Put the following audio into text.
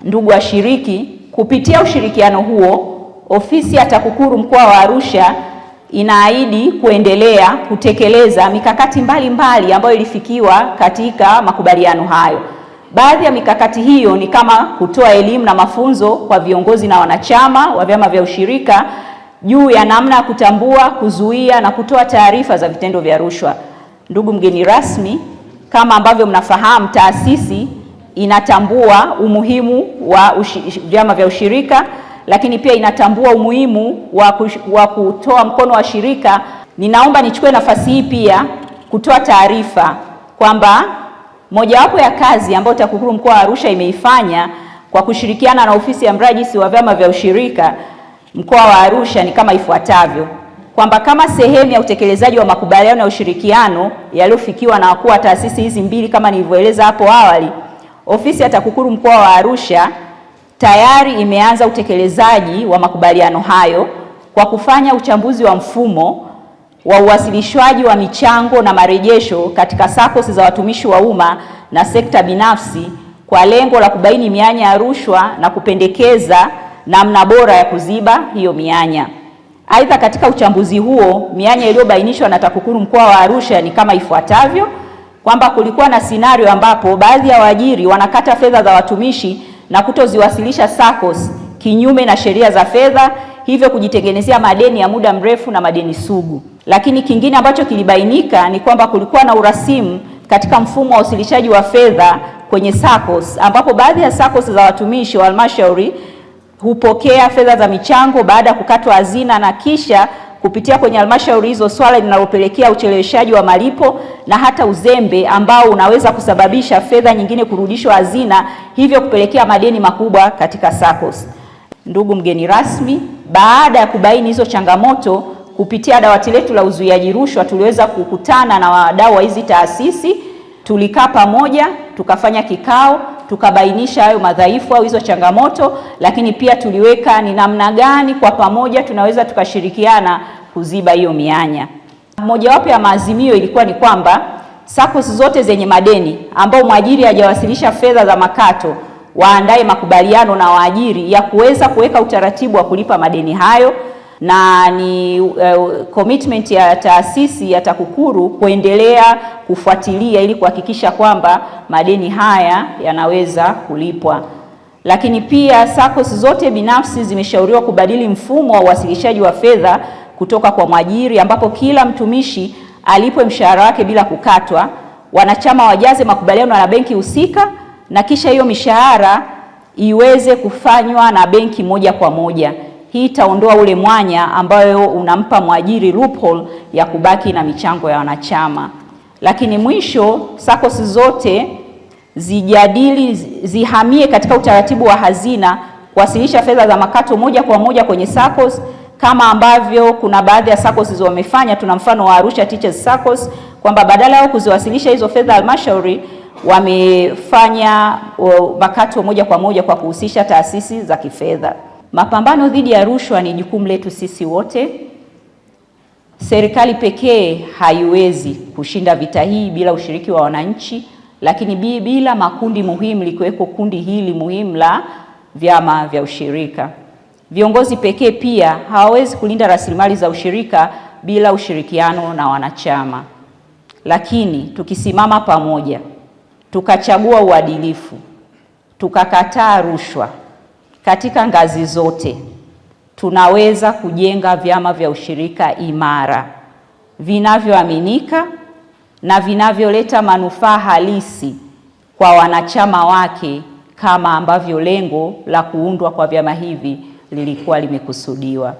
Ndugu washiriki, kupitia ushirikiano huo, ofisi ya TAKUKURU mkoa wa Arusha inaahidi kuendelea kutekeleza mikakati mbalimbali ambayo ilifikiwa katika makubaliano hayo. Baadhi ya mikakati hiyo ni kama kutoa elimu na mafunzo kwa viongozi na wanachama wa vyama vya ushirika juu ya namna ya kutambua, kuzuia na kutoa taarifa za vitendo vya rushwa. Ndugu mgeni rasmi, kama ambavyo mnafahamu, taasisi inatambua umuhimu wa vyama vya ushirika, lakini pia inatambua umuhimu wa kutoa mkono wa shirika. Ninaomba nichukue nafasi hii pia kutoa taarifa kwamba mojawapo ya kazi ambayo TAKUKURU mkoa wa Arusha imeifanya kwa kushirikiana na ofisi ya mrajisi wa vyama vya ushirika mkoa wa Arusha ni kama ifuatavyo, kwamba kama sehemu ya utekelezaji wa makubaliano ya ushirikiano yaliyofikiwa na wakuu wa taasisi hizi mbili kama nilivyoeleza hapo awali, ofisi ya TAKUKURU mkoa wa Arusha tayari imeanza utekelezaji wa makubaliano hayo kwa kufanya uchambuzi wa mfumo wa uwasilishwaji wa michango na marejesho katika SACCOS za watumishi wa umma na sekta binafsi kwa lengo la kubaini mianya ya rushwa na kupendekeza namna bora ya kuziba hiyo mianya. Aidha, katika uchambuzi huo, mianya iliyobainishwa na TAKUKURU mkoa wa Arusha ni kama ifuatavyo, kwamba kulikuwa na scenario ambapo baadhi ya waajiri wanakata fedha za watumishi na kutoziwasilisha SACCOS kinyume na sheria za fedha, hivyo kujitengenezea madeni ya muda mrefu na madeni sugu. Lakini kingine ambacho kilibainika ni kwamba kulikuwa na urasimu katika mfumo wa wasilishaji wa fedha kwenye SACCOS, ambapo baadhi ya SACCOS za watumishi wa halmashauri hupokea fedha za michango baada ya kukatwa hazina na kisha kupitia kwenye halmashauri hizo, swala linalopelekea ucheleweshaji wa malipo na hata uzembe ambao unaweza kusababisha fedha nyingine kurudishwa hazina, hivyo kupelekea madeni makubwa katika SACCOS. Ndugu mgeni rasmi, baada ya kubaini hizo changamoto, kupitia dawati letu la uzuiaji rushwa tuliweza kukutana na wadau wa hizi taasisi, tulikaa pamoja, tukafanya kikao, tukabainisha hayo madhaifu au hizo changamoto, lakini pia tuliweka ni namna gani kwa pamoja tunaweza tukashirikiana kuziba hiyo mianya. Mojawapo ya maazimio ilikuwa ni kwamba SACCOS zote zenye madeni ambao mwajiri hajawasilisha fedha za makato waandae makubaliano na waajiri ya kuweza kuweka utaratibu wa kulipa madeni hayo, na ni commitment ya taasisi ya TAKUKURU kuendelea kufuatilia ili kuhakikisha kwamba madeni haya yanaweza kulipwa. Lakini pia SACCOS zote binafsi zimeshauriwa kubadili mfumo wa uwasilishaji wa fedha kutoka kwa mwajiri, ambapo kila mtumishi alipwe mshahara wake bila kukatwa, wanachama wajaze makubaliano na benki husika, na kisha hiyo mishahara iweze kufanywa na benki moja kwa moja. Hii itaondoa ule mwanya ambayo unampa mwajiri loophole ya kubaki na michango ya wanachama. Lakini mwisho, SACCOS zote zihamie katika utaratibu wa hazina kuwasilisha fedha za makato moja kwa moja kwenye SACCOS, kama ambavyo kuna baadhi ya SACCOS wamefanya. Tuna mfano wa Arusha Teachers SACCOS kwamba badala ya kuziwasilisha hizo fedha halmashauri, wamefanya makato moja kwa moja kwa kuhusisha taasisi za kifedha. Mapambano dhidi ya rushwa ni jukumu letu sisi wote. Serikali pekee haiwezi kushinda vita hii bila ushiriki wa wananchi, lakini bila makundi muhimu, likiweko kundi hili muhimu la vyama vya ushirika. Viongozi pekee pia hawawezi kulinda rasilimali za ushirika bila ushirikiano na wanachama. Lakini tukisimama pamoja, tukachagua uadilifu, tukakataa rushwa katika ngazi zote, tunaweza kujenga vyama vya ushirika imara, vinavyoaminika na vinavyoleta manufaa halisi kwa wanachama wake, kama ambavyo lengo la kuundwa kwa vyama hivi lilikuwa limekusudiwa.